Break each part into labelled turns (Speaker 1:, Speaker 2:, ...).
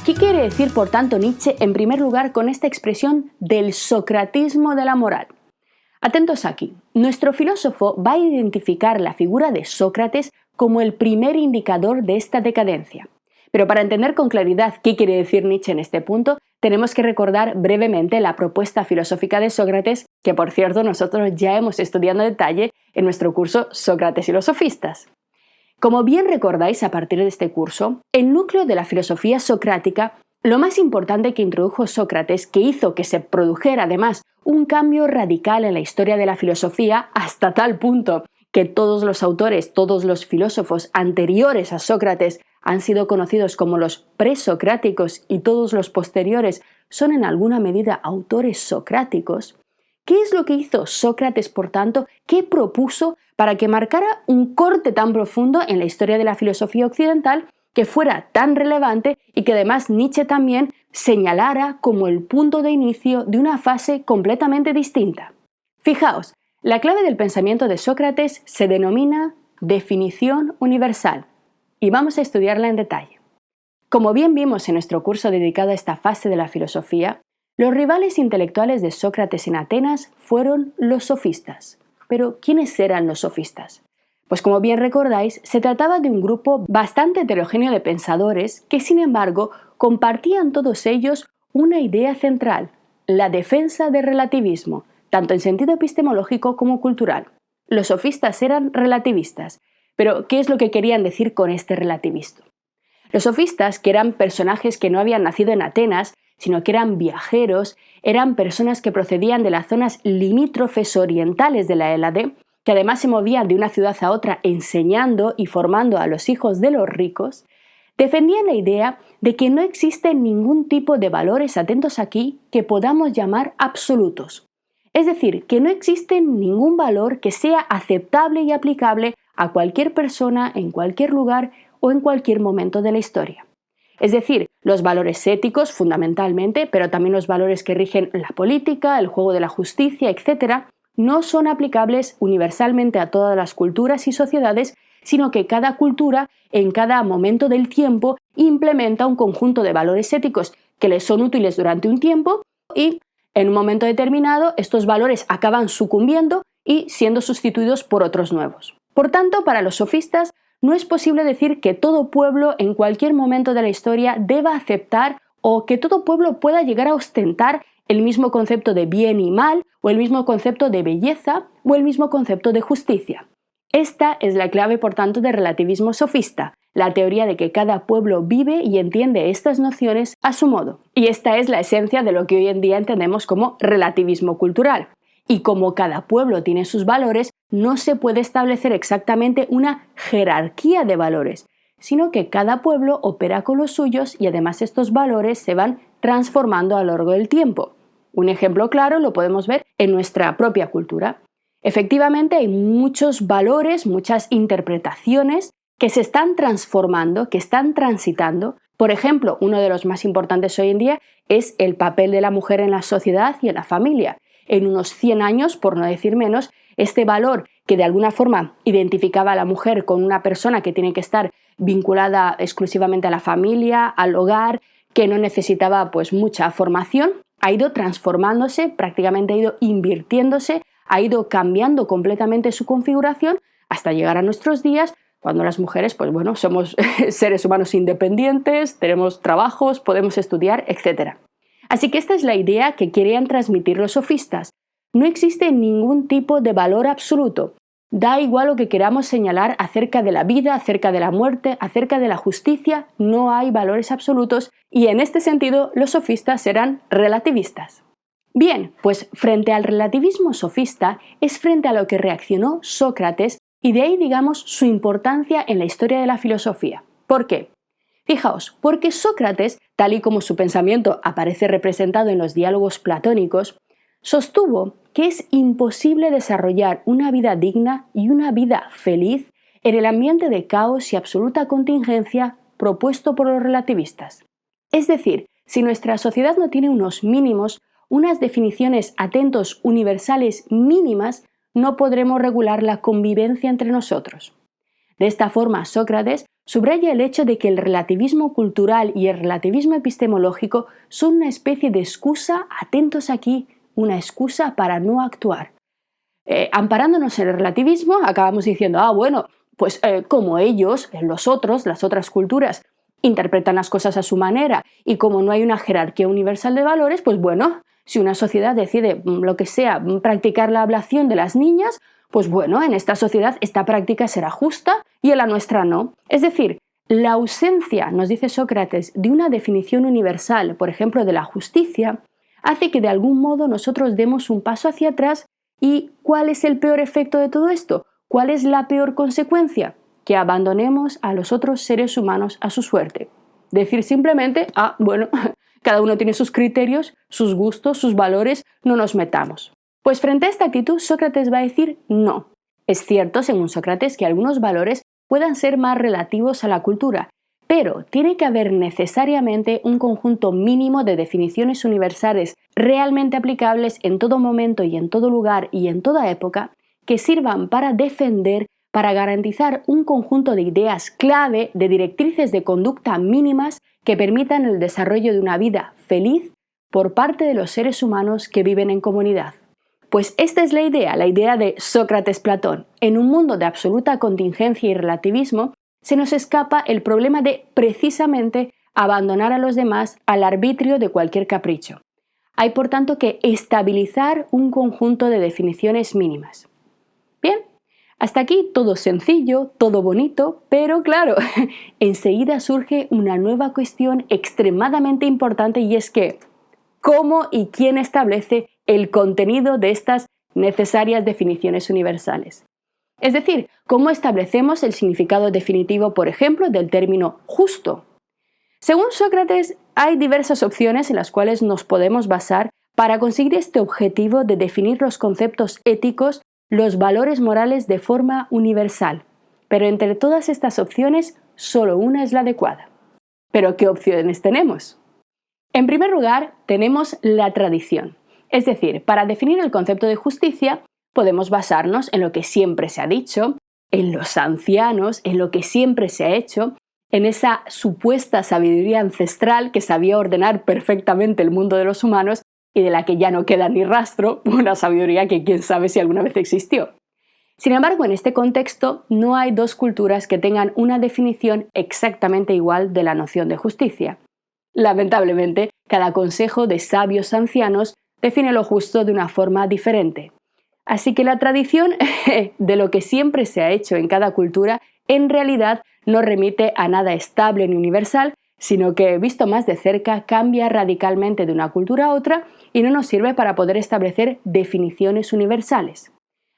Speaker 1: ¿Qué quiere decir, por tanto, Nietzsche en primer lugar con esta expresión del socratismo de la moral? Atentos aquí, nuestro filósofo va a identificar la figura de Sócrates como el primer indicador de esta decadencia. Pero para entender con claridad qué quiere decir Nietzsche en este punto, tenemos que recordar brevemente la propuesta filosófica de Sócrates, que por cierto nosotros ya hemos estudiado en detalle en nuestro curso Sócrates y los sofistas. Como bien recordáis a partir de este curso, el núcleo de la filosofía socrática, lo más importante que introdujo Sócrates, que hizo que se produjera además un cambio radical en la historia de la filosofía hasta tal punto que todos los autores, todos los filósofos anteriores a Sócrates han sido conocidos como los presocráticos y todos los posteriores son en alguna medida autores socráticos. ¿Qué es lo que hizo Sócrates, por tanto? ¿Qué propuso para que marcara un corte tan profundo en la historia de la filosofía occidental, que fuera tan relevante y que además Nietzsche también señalara como el punto de inicio de una fase completamente distinta? Fijaos, la clave del pensamiento de Sócrates se denomina definición universal y vamos a estudiarla en detalle. Como bien vimos en nuestro curso dedicado a esta fase de la filosofía, los rivales intelectuales de Sócrates en Atenas fueron los sofistas. Pero, ¿quiénes eran los sofistas? Pues como bien recordáis, se trataba de un grupo bastante heterogéneo de pensadores que, sin embargo, compartían todos ellos una idea central, la defensa del relativismo, tanto en sentido epistemológico como cultural. Los sofistas eran relativistas, pero ¿qué es lo que querían decir con este relativismo? Los sofistas, que eran personajes que no habían nacido en Atenas, sino que eran viajeros, eran personas que procedían de las zonas limítrofes orientales de la Hélade, que además se movían de una ciudad a otra enseñando y formando a los hijos de los ricos, defendían la idea de que no existe ningún tipo de valores, atentos aquí, que podamos llamar absolutos. Es decir, que no existe ningún valor que sea aceptable y aplicable a cualquier persona, en cualquier lugar o en cualquier momento de la historia. Es decir, los valores éticos fundamentalmente, pero también los valores que rigen la política, el juego de la justicia, etc., no son aplicables universalmente a todas las culturas y sociedades, sino que cada cultura, en cada momento del tiempo, implementa un conjunto de valores éticos que les son útiles durante un tiempo y, en un momento determinado, estos valores acaban sucumbiendo y siendo sustituidos por otros nuevos. Por tanto, para los sofistas, no es posible decir que todo pueblo en cualquier momento de la historia deba aceptar o que todo pueblo pueda llegar a ostentar el mismo concepto de bien y mal, o el mismo concepto de belleza, o el mismo concepto de justicia. Esta es la clave, por tanto, del relativismo sofista, la teoría de que cada pueblo vive y entiende estas nociones a su modo. Y esta es la esencia de lo que hoy en día entendemos como relativismo cultural. Y como cada pueblo tiene sus valores, no se puede establecer exactamente una jerarquía de valores, sino que cada pueblo opera con los suyos y además estos valores se van transformando a lo largo del tiempo. Un ejemplo claro lo podemos ver en nuestra propia cultura. Efectivamente, hay muchos valores, muchas interpretaciones que se están transformando, que están transitando. Por ejemplo, uno de los más importantes hoy en día es el papel de la mujer en la sociedad y en la familia. En unos 100 años, por no decir menos, este valor que de alguna forma identificaba a la mujer con una persona que tiene que estar vinculada exclusivamente a la familia, al hogar, que no necesitaba pues mucha formación, ha ido transformándose, prácticamente ha ido invirtiéndose, ha ido cambiando completamente su configuración hasta llegar a nuestros días, cuando las mujeres, pues bueno, somos seres humanos independientes, tenemos trabajos, podemos estudiar, etc. Así que esta es la idea que querían transmitir los sofistas. No existe ningún tipo de valor absoluto. Da igual lo que queramos señalar acerca de la vida, acerca de la muerte, acerca de la justicia, no hay valores absolutos y en este sentido los sofistas serán relativistas. Bien, pues frente al relativismo sofista es frente a lo que reaccionó Sócrates y de ahí digamos su importancia en la historia de la filosofía. ¿Por qué? Fijaos, porque Sócrates, tal y como su pensamiento aparece representado en los diálogos platónicos, sostuvo que es imposible desarrollar una vida digna y una vida feliz en el ambiente de caos y absoluta contingencia propuesto por los relativistas. Es decir, si nuestra sociedad no tiene unos mínimos, unas definiciones atentos universales mínimas, no podremos regular la convivencia entre nosotros. De esta forma, Sócrates subraya el hecho de que el relativismo cultural y el relativismo epistemológico son una especie de excusa, atentos aquí, una excusa para no actuar. Amparándonos en el relativismo, acabamos diciendo, pues como ellos, los otros, las otras culturas, interpretan las cosas a su manera y como no hay una jerarquía universal de valores, pues bueno, si una sociedad decide lo que sea, practicar la ablación de las niñas, pues bueno, en esta sociedad esta práctica será justa y en la nuestra no. Es decir, la ausencia, nos dice Sócrates, de una definición universal, por ejemplo, de la justicia, hace que de algún modo nosotros demos un paso hacia atrás. ¿Y cuál es el peor efecto de todo esto? ¿Cuál es la peor consecuencia? Que abandonemos a los otros seres humanos a su suerte. Decir simplemente, cada uno tiene sus criterios, sus gustos, sus valores, no nos metamos. Pues frente a esta actitud, Sócrates va a decir no. Es cierto, según Sócrates, que algunos valores puedan ser más relativos a la cultura, pero tiene que haber necesariamente un conjunto mínimo de definiciones universales realmente aplicables en todo momento y en todo lugar y en toda época que sirvan para defender, para garantizar un conjunto de ideas clave, de directrices de conducta mínimas que permitan el desarrollo de una vida feliz por parte de los seres humanos que viven en comunidad. Pues esta es la idea de Sócrates-Platón. En un mundo de absoluta contingencia y relativismo, se nos escapa el problema de, precisamente, abandonar a los demás al arbitrio de cualquier capricho. Hay, por tanto, que estabilizar un conjunto de definiciones mínimas. Bien, hasta aquí todo sencillo, todo bonito, pero claro, enseguida surge una nueva cuestión extremadamente importante y es que, ¿cómo y quién establece el contenido de estas necesarias definiciones universales? Es decir, ¿cómo establecemos el significado definitivo, por ejemplo, del término justo? Según Sócrates, hay diversas opciones en las cuales nos podemos basar para conseguir este objetivo de definir los conceptos éticos, los valores morales de forma universal. Pero entre todas estas opciones, solo una es la adecuada. ¿Pero qué opciones tenemos? En primer lugar, tenemos la tradición. Es decir, para definir el concepto de justicia, podemos basarnos en lo que siempre se ha dicho, en los ancianos, en lo que siempre se ha hecho, en esa supuesta sabiduría ancestral que sabía ordenar perfectamente el mundo de los humanos y de la que ya no queda ni rastro, una sabiduría que quién sabe si alguna vez existió. Sin embargo, en este contexto no hay dos culturas que tengan una definición exactamente igual de la noción de justicia. Lamentablemente, cada consejo de sabios ancianos define lo justo de una forma diferente. Así que la tradición de lo que siempre se ha hecho en cada cultura en realidad no remite a nada estable ni universal, sino que, visto más de cerca, cambia radicalmente de una cultura a otra y no nos sirve para poder establecer definiciones universales.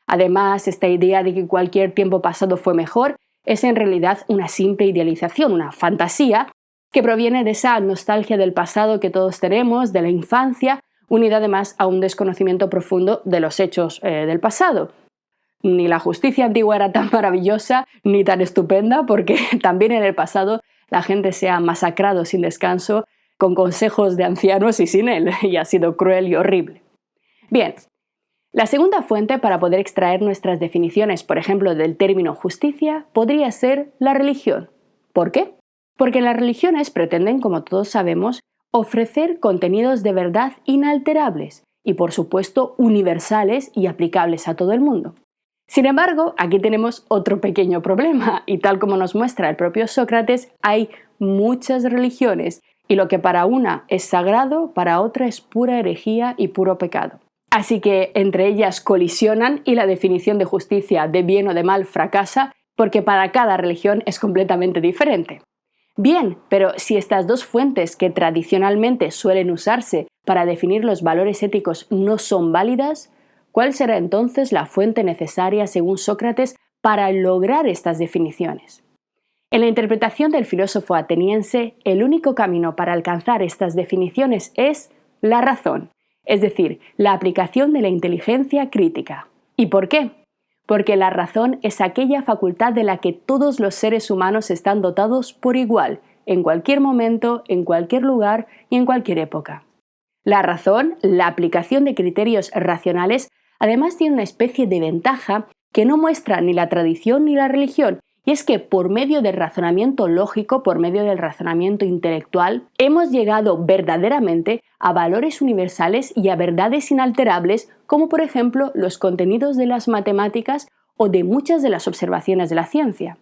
Speaker 1: Además, esta idea de que cualquier tiempo pasado fue mejor es en realidad una simple idealización, una fantasía, que proviene de esa nostalgia del pasado que todos tenemos, de la infancia, unida además a un desconocimiento profundo de los hechos del pasado. Ni la justicia antigua era tan maravillosa ni tan estupenda, porque también en el pasado la gente se ha masacrado sin descanso con consejos de ancianos y sin él, y ha sido cruel y horrible. Bien, la segunda fuente para poder extraer nuestras definiciones, por ejemplo, del término justicia, podría ser la religión. ¿Por qué? Porque las religiones pretenden, como todos sabemos, ofrecer contenidos de verdad inalterables y, por supuesto, universales y aplicables a todo el mundo. Sin embargo, aquí tenemos otro pequeño problema, y tal como nos muestra el propio Sócrates, hay muchas religiones, y lo que para una es sagrado, para otra es pura herejía y puro pecado. Así que entre ellas colisionan y la definición de justicia de bien o de mal fracasa, porque para cada religión es completamente diferente. Bien, pero si estas dos fuentes que tradicionalmente suelen usarse para definir los valores éticos no son válidas, ¿cuál será entonces la fuente necesaria, según Sócrates, para lograr estas definiciones? En la interpretación del filósofo ateniense, el único camino para alcanzar estas definiciones es la razón, es decir, la aplicación de la inteligencia crítica. ¿Y por qué? Porque la razón es aquella facultad de la que todos los seres humanos están dotados por igual, en cualquier momento, en cualquier lugar y en cualquier época. La razón, la aplicación de criterios racionales, además tiene una especie de ventaja que no muestra ni la tradición ni la religión Y es que por medio del razonamiento lógico, por medio del razonamiento intelectual, hemos llegado verdaderamente a valores universales y a verdades inalterables, como por ejemplo los contenidos de las matemáticas o de muchas de las observaciones de la ciencia.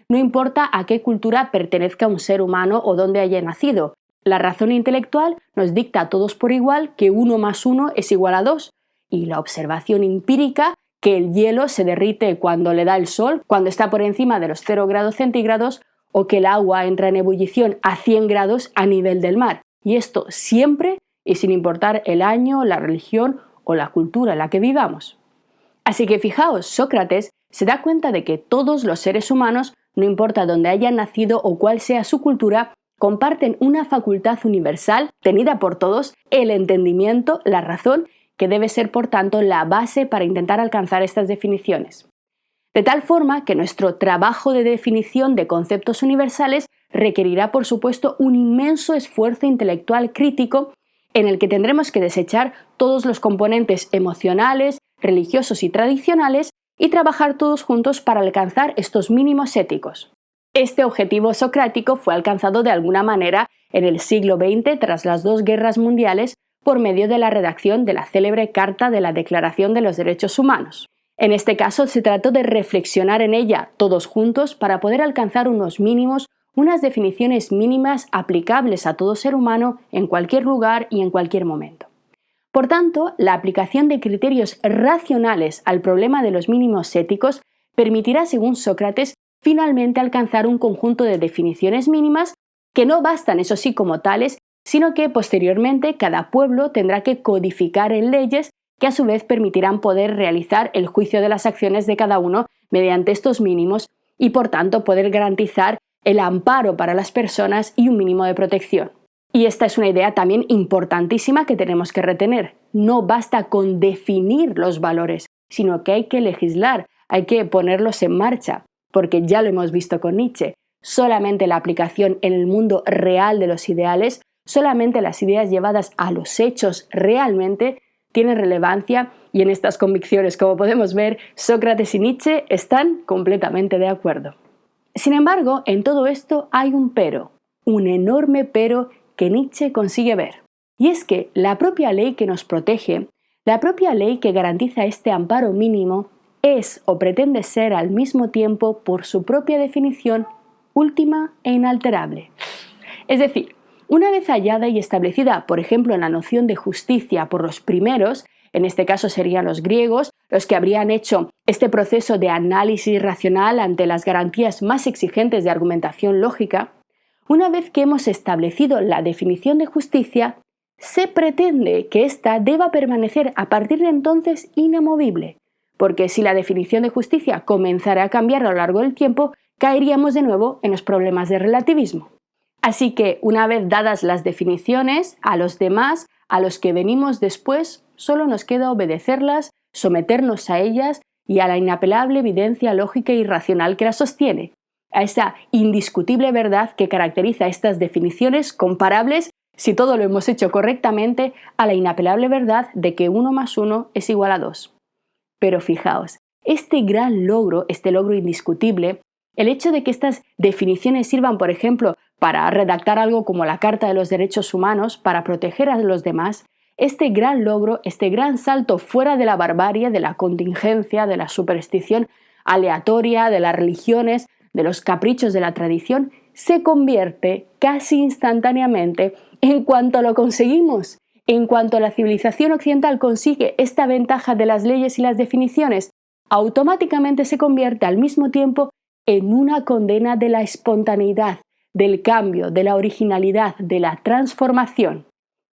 Speaker 1: No importa a qué cultura pertenezca un ser humano o dónde haya nacido, la razón intelectual nos dicta a todos por igual que 1 más 1 es igual a 2, y la observación empírica que el hielo se derrite cuando le da el sol, cuando está por encima de los 0 grados centígrados, o que el agua entra en ebullición a 100 grados a nivel del mar. Y esto siempre y sin importar el año, la religión o la cultura en la que vivamos. Así que fijaos, Sócrates se da cuenta de que todos los seres humanos, no importa dónde hayan nacido o cuál sea su cultura, comparten una facultad universal tenida por todos, el entendimiento, la razón, que debe ser por tanto la base para intentar alcanzar estas definiciones. De tal forma que nuestro trabajo de definición de conceptos universales requerirá por supuesto un inmenso esfuerzo intelectual crítico en el que tendremos que desechar todos los componentes emocionales, religiosos y tradicionales y trabajar todos juntos para alcanzar estos mínimos éticos. Este objetivo socrático fue alcanzado de alguna manera en el siglo XX tras las 2 guerras mundiales por medio de la redacción de la célebre Carta de la Declaración de los Derechos Humanos. En este caso se trató de reflexionar en ella todos juntos para poder alcanzar unos mínimos, unas definiciones mínimas aplicables a todo ser humano en cualquier lugar y en cualquier momento. Por tanto, la aplicación de criterios racionales al problema de los mínimos éticos permitirá, según Sócrates, finalmente alcanzar un conjunto de definiciones mínimas que no bastan, eso sí, como tales, sino que posteriormente cada pueblo tendrá que codificar en leyes que a su vez permitirán poder realizar el juicio de las acciones de cada uno mediante estos mínimos y por tanto poder garantizar el amparo para las personas y un mínimo de protección. Y esta es una idea también importantísima que tenemos que retener. No basta con definir los valores, sino que hay que legislar, hay que ponerlos en marcha, porque ya lo hemos visto con Nietzsche. Solamente la aplicación en el mundo real de los ideales, solamente las ideas llevadas a los hechos realmente tienen relevancia y en estas convicciones, como podemos ver, Sócrates y Nietzsche están completamente de acuerdo. Sin embargo, en todo esto hay un pero, un enorme pero que Nietzsche consigue ver. Y es que la propia ley que nos protege, la propia ley que garantiza este amparo mínimo, es o pretende ser al mismo tiempo, por su propia definición, última e inalterable. Es decir, una vez hallada y establecida, por ejemplo, en la noción de justicia por los primeros, en este caso serían los griegos, los que habrían hecho este proceso de análisis racional ante las garantías más exigentes de argumentación lógica, una vez que hemos establecido la definición de justicia, se pretende que ésta deba permanecer a partir de entonces inamovible, porque si la definición de justicia comenzara a cambiar a lo largo del tiempo, caeríamos de nuevo en los problemas de relativismo. Así que, una vez dadas las definiciones, a los demás, a los que venimos después, solo nos queda obedecerlas, someternos a ellas y a la inapelable evidencia lógica y racional que las sostiene, a esa indiscutible verdad que caracteriza estas definiciones comparables, si todo lo hemos hecho correctamente, a la inapelable verdad de que 1 más 1 es igual a 2. Pero fijaos, este gran logro, este logro indiscutible, el hecho de que estas definiciones sirvan, por ejemplo, para redactar algo como la Carta de los Derechos Humanos, para proteger a los demás, este gran logro, este gran salto fuera de la barbarie, de la contingencia, de la superstición aleatoria, de las religiones, de los caprichos de la tradición, se convierte casi instantáneamente en cuanto lo conseguimos. En cuanto la civilización occidental consigue esta ventaja de las leyes y las definiciones, automáticamente se convierte al mismo tiempo en una condena de la espontaneidad, del cambio, de la originalidad, de la transformación.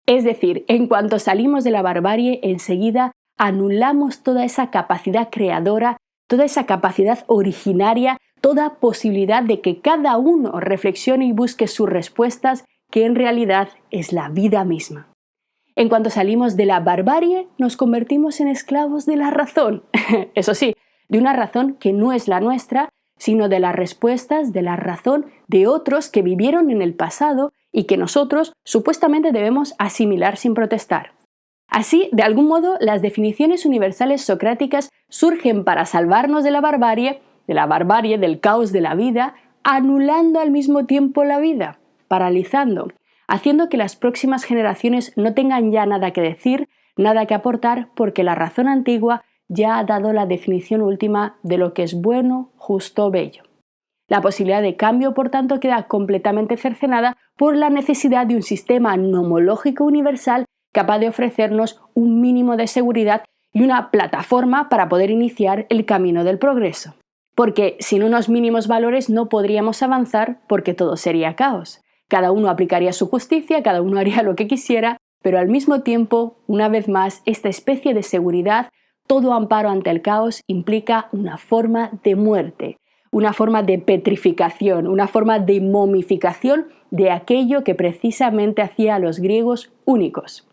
Speaker 1: Es decir, en cuanto salimos de la barbarie, enseguida anulamos toda esa capacidad creadora, toda esa capacidad originaria, toda posibilidad de que cada uno reflexione y busque sus respuestas, que en realidad es la vida misma. En cuanto salimos de la barbarie, nos convertimos en esclavos de la razón. Eso sí, de una razón que no es la nuestra, sino de las respuestas de la razón de otros que vivieron en el pasado y que nosotros supuestamente debemos asimilar sin protestar. Así, de algún modo, las definiciones universales socráticas surgen para salvarnos de la barbarie de la barbarie, del caos de la vida, anulando al mismo tiempo la vida, paralizando, haciendo que las próximas generaciones no tengan ya nada que decir, nada que aportar, porque la razón antigua ya ha dado la definición última de lo que es bueno, justo, bello. La posibilidad de cambio, por tanto, queda completamente cercenada por la necesidad de un sistema nomológico universal capaz de ofrecernos un mínimo de seguridad y una plataforma para poder iniciar el camino del progreso. Porque sin unos mínimos valores no podríamos avanzar porque todo sería caos. Cada uno aplicaría su justicia, cada uno haría lo que quisiera, pero al mismo tiempo, una vez más, esta especie de seguridad, todo amparo ante el caos, implica una forma de muerte, una forma de petrificación, una forma de momificación de aquello que precisamente hacía a los griegos únicos.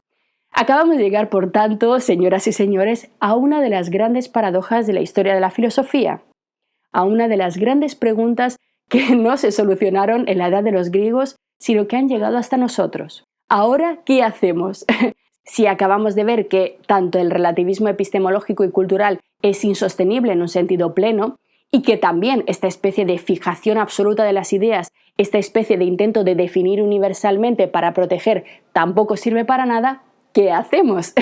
Speaker 1: Acabamos de llegar, por tanto, señoras y señores, a una de las grandes paradojas de la historia de la filosofía, a una de las grandes preguntas que no se solucionaron en la edad de los griegos, sino que han llegado hasta nosotros. Ahora, ¿qué hacemos? Si acabamos de ver que tanto el relativismo epistemológico y cultural es insostenible en un sentido pleno, y que también esta especie de fijación absoluta de las ideas, esta especie de intento de definir universalmente para proteger, tampoco sirve para nada, ¿qué hacemos?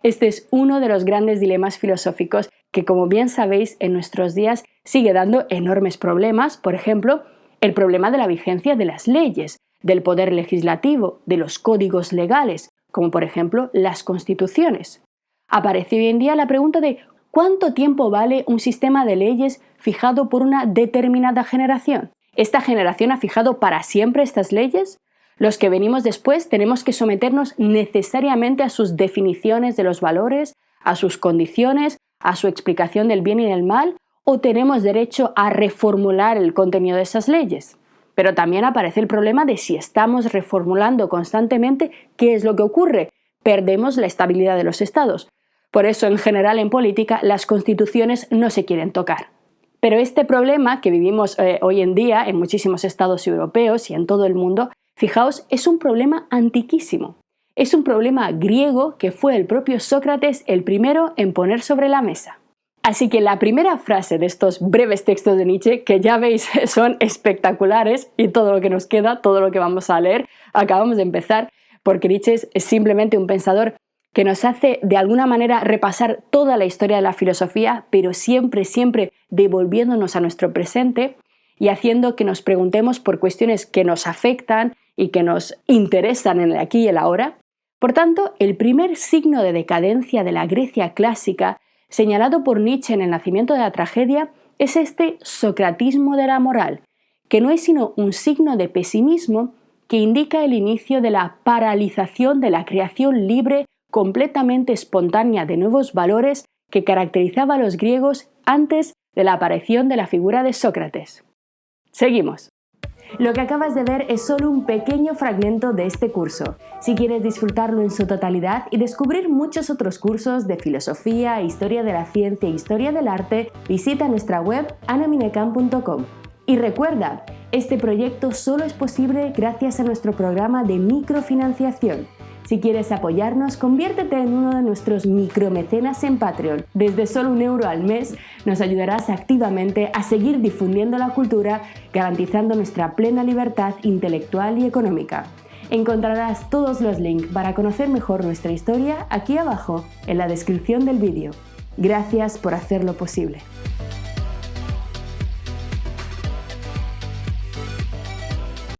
Speaker 1: Este es uno de los grandes dilemas filosóficos que, como bien sabéis, en nuestros días sigue dando enormes problemas. Por ejemplo, el problema de la vigencia de las leyes, del poder legislativo, de los códigos legales, como por ejemplo las constituciones. Aparece hoy en día la pregunta de ¿cuánto tiempo vale un sistema de leyes fijado por una determinada generación? ¿Esta generación ha fijado para siempre estas leyes? Los que venimos después tenemos que someternos necesariamente a sus definiciones de los valores, a sus condiciones, a su explicación del bien y del mal, ¿o tenemos derecho a reformular el contenido de esas leyes? Pero también aparece el problema de si estamos reformulando constantemente, ¿qué es lo que ocurre? Perdemos la estabilidad de los estados. Por eso, en general, en política, las constituciones no se quieren tocar. Pero este problema que vivimos hoy en día en muchísimos estados europeos y en todo el mundo, fijaos, es un problema antiquísimo. Es un problema griego que fue el propio Sócrates el primero en poner sobre la mesa. Así que la primera frase de estos breves textos de Nietzsche, que ya veis son espectaculares, y todo lo que nos queda, todo lo que vamos a leer, acabamos de empezar, porque Nietzsche es simplemente un pensador que nos hace de alguna manera repasar toda la historia de la filosofía, pero siempre devolviéndonos a nuestro presente y haciendo que nos preguntemos por cuestiones que nos afectan y que nos interesan en el aquí y el ahora. Por tanto, el primer signo de decadencia de la Grecia clásica, señalado por Nietzsche en El nacimiento de la tragedia, es este socratismo de la moral, que no es sino un signo de pesimismo que indica el inicio de la paralización de la creación libre completamente espontánea de nuevos valores que caracterizaba a los griegos antes de la aparición de la figura de Sócrates. Seguimos. Lo que acabas de ver es solo un pequeño fragmento de este curso. Si quieres disfrutarlo en su totalidad y descubrir muchos otros cursos de filosofía, historia de la ciencia e historia del arte, visita nuestra web anaminecam.com. Y recuerda, este proyecto solo es posible gracias a nuestro programa de microfinanciación. Si quieres apoyarnos, conviértete en uno de nuestros micromecenas en Patreon. Desde solo €1 al mes nos ayudarás activamente a seguir difundiendo la cultura, garantizando nuestra plena libertad intelectual y económica. Encontrarás todos los links para conocer mejor nuestra historia aquí abajo en la descripción del vídeo. Gracias por hacerlo posible.